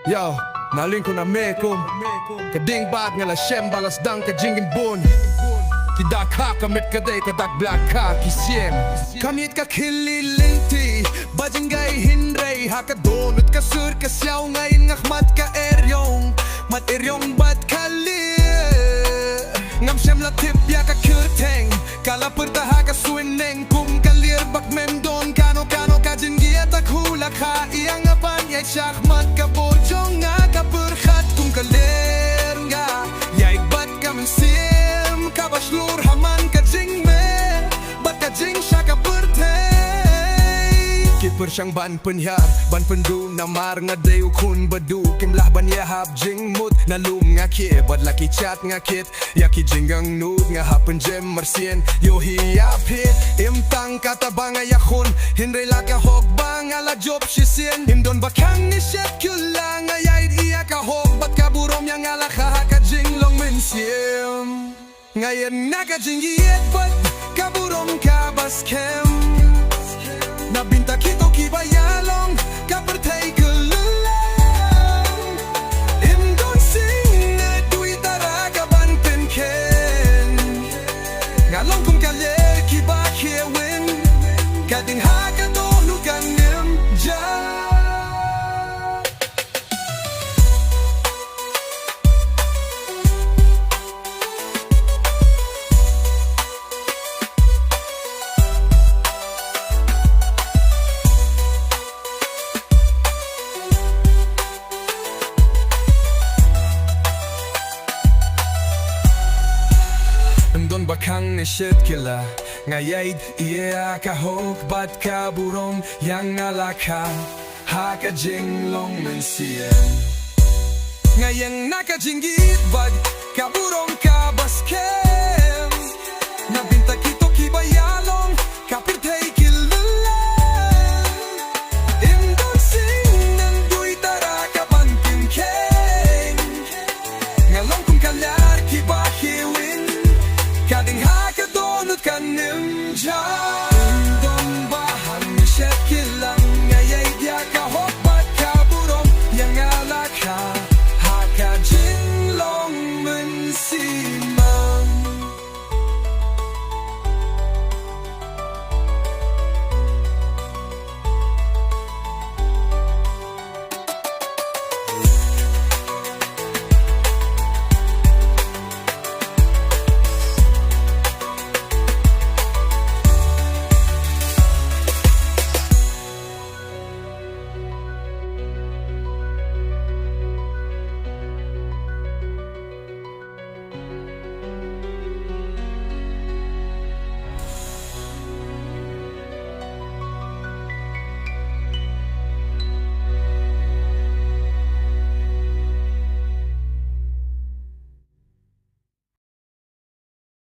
Yo, naling ko na mekom kading bad nga la shem balas dang ka jingin bon Kidak ha kamit kaday kadak black ka kisiem Kamit ka kililinti Bajingay hinray Haka donut ka sur ka siyaw Ngayon ngakmat ka eryong Mat eryong bat kali Ngam shem la tip ya ka kurteng Kala perta ha ka suineng Kum kalir bak memdon Kano ka jinggiat ak hula ka Iyang apan yay shakmat ka bojong nga ka perkhat Kum kalir nga Yay bat ka mensim Kabaslur haman ka jing me Bat ka jing siya ka pertay Kiper siyang ban penyar Ban pendu namar nga dayo kun badu Kimlah ban yahap jing mut Nalum nga ki Bad laki chat nga kit Yaki jinggang nud nga hapen jem marsien Yo hiyapit Imtang katabang ayakun Hinray laka hogbang ala job shisien Himdon bakang ni shet kulang Ayayd iya ka hog Bat kaburom yang ala kahaka jing long mensiem Ngayon nakajinggiyet ba't kaburong kabaskem Nabinta kito kibayalong kapertay kulang Imdon sing na duwi taraga ban penken Ngalong kong kalir kiba kiewin Kading haka dohnu kanem dyan Don bakang ni shit kila Ngayaid iya ka hok Bat ka burong yang alaka Haka jinglong mensien Ngayang nakajinggit Bag ka burong ka baskem Nabinta kita